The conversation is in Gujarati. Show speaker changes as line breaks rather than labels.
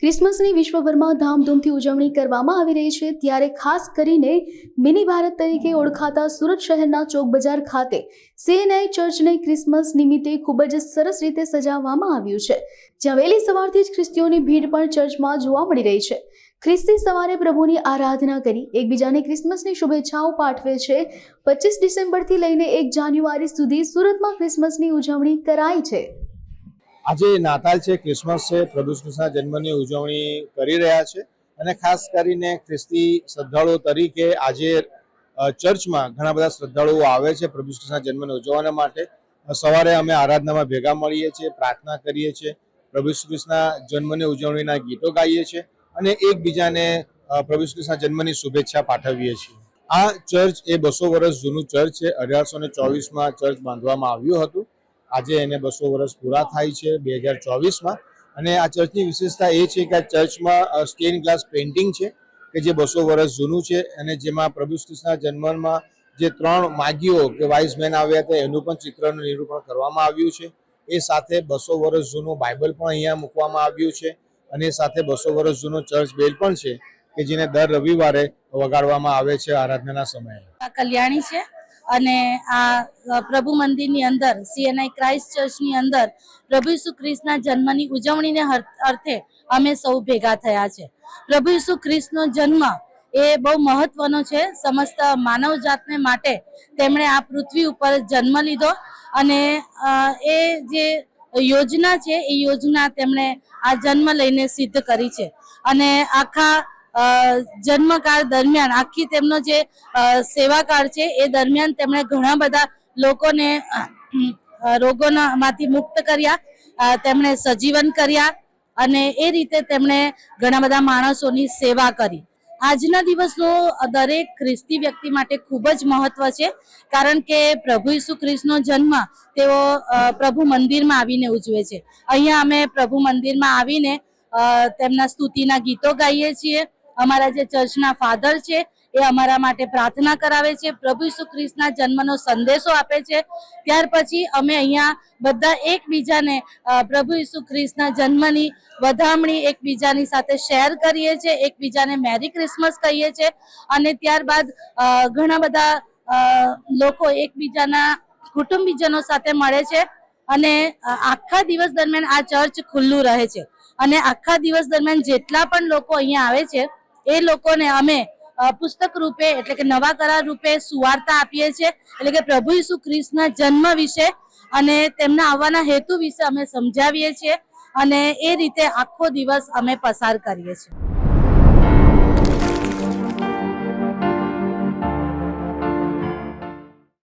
ક્રિસમસની વિશ્વભરમાં ધામધૂમથી ઉજવણી કરવામાં આવી રહી છે, ત્યારે ખાસ કરીને મિની ભારત તરીકે ઓળખાતા સુરત શહેરના ચોક બજાર ખાતે સીએનઆઈ ચર્ચને ક્રિસમસ નિમિત્તે ખૂબ જ સરસ રીતે સજાવવામાં આવ્યું છે, જ્યાં વહેલી સવારથી જ ખ્રિસ્તીઓની ભીડ પણ ચર્ચમાં જોવા મળી રહી છે। ખ્રિસ્તી સવારે પ્રભુની આરાધના કરી એકબીજાને ક્રિસમસની શુભેચ્છાઓ પાઠવે છે। 25 ડિસેમ્બરથી લઈને 1 જાન્યુઆરી સુધી સુરતમાં ક્રિસમસની ઉજવણી કરાઈ છે।
આજે નાતાલ છે, ક્રિસમસ છે, પ્રભુ ઈસુના જન્મની ઉજવણી કરી રહ્યા છે અને ખાસ કરીને ખ્રિસ્તી શ્રદ્ધાળુઓ તરીકે આજે ચર્ચમાં ઘણા બધા શ્રદ્ધાળુઓ આવે છે પ્રભુ ઈસુના જન્મને ઉજવવા માટે। સવારે અમે આરાધનામાં ભેગા મળીએ છીએ, પ્રાર્થના કરીએ છીએ, પ્રભુ ઈસુના જન્મની ઉજવણીના ગીતો ગાઈએ છીએ અને એકબીજાને પ્રભુ ઈસુના જન્મની શુભેચ્છા પાઠવીએ છીએ। આ ચર્ચ એ 200 વર્ષ જૂનું ચર્ચ છે। 1824માં ચર્ચ બાંધવામાં આવ્યું હતું। આજે એને 200 વર્ષ પૂરા થાય છે 2024માં। અને આ ચર્ચની વિશેષતા એ છે કે આ ચર્ચમાં સ્ટેન ગ્લાસ પેઇન્ટિંગ છે કે જે 200 વર્ષ જૂનું છે અને જેમાં પ્રભુ ઈસુના જન્મમાં જે 3 માગીઓ કે વાઇઝ મેન આવ્યા હતા એનું પણ ચિત્રનું નિરૂપણ કરવામાં આવ્યું છે। એ સાથે 200 વર્ષ જૂનું બાઇબલ પણ અહીંયા મૂકવામાં આવ્યું છે અને એ સાથે 200 વર્ષ જૂનો ચર્ચ બેલ પણ છે કે જેને દર રવિવારે વગાડવામાં આવે છે આરાધનાના સમયે।
કલ્યાણી છે અને આ પ્રભુ મંદિરની અંદર સીએનઆઈ ક્રાઇસ્ટ ચર્ચની અંદર પ્રભુ ઈસુ ખ્રિસ્તના જન્મની ઉજવણીને અર્થે અમે સૌ ભેગા થયા છે। પ્રભુ ઈસુ ખ્રિસ્તનો જન્મ એ બહુ મહત્વનો છે સમસ્ત માનવ જાતને માટે। તેમણે આ પૃથ્વી ઉપર જન્મ લીધો અને એ જે યોજના છે એ યોજના તેમણે આ જન્મ લઈને સિદ્ધ કરી છે અને આખા જન્મકાળ દરમિયાન આખી તેમનો જે સેવાકાળ છે એ દરમિયાન તેમણે ઘણા બધા લોકોને રોગોમાંથી મુક્ત કર્યા, તેમણે સજીવન કર્યા અને એ રીતે તેમણે ઘણા બધા માણસોની સેવા કરી। આજના દિવસનું દરેક ખ્રિસ્તી વ્યક્તિ માટે ખૂબ જ મહત્વ છે, કારણ કે પ્રભુ ઈસુ ખ્રિસ્તનો જન્મ તેઓ પ્રભુ મંદિરમાં આવીને ઉજવે છે। અહીંયા અમે પ્રભુ મંદિરમાં આવીને તેમના સ્તુતિના ગીતો ગાઈએ છીએ। અમારા જે ચર્ચના ફાધર છે એ અમારા માટે પ્રાર્થના કરાવે છે, પ્રભુ ઈસુ ખ્રિસ્તના જન્મનો સંદેશો આપે છે। ત્યાર પછી અમે અહીંયા બધા એકબીજાને પ્રભુ ઈસુ ખ્રિસ્તના જન્મની વધામણી એકબીજાની સાથે શેર કરીએ છીએ, એકબીજાને મેરી ક્રિસમસ કહીએ છીએ અને ત્યારબાદ ઘણા બધા લોકો એકબીજાના કુટુંબીજનો સાથે મળે છે અને આખા દિવસ દરમિયાન આ ચર્ચ ખુલ્લું રહે છે અને આખા દિવસ દરમિયાન જેટલા પણ લોકો અહીંયા આવે છે એ લોકોને અમે પુસ્તક રૂપે એટલે કે નવા કરાર રૂપે સુવાર્તા આપીએ છીએ, એટલે કે પ્રભુ ઈસુ ખ્રિસ્તના જન્મ વિશે અને તેમના આવવાના હેતુ વિશે અમે સમજાવીએ છીએ અને એ રીતે આખો દિવસ અમે પસાર કરીએ છીએ।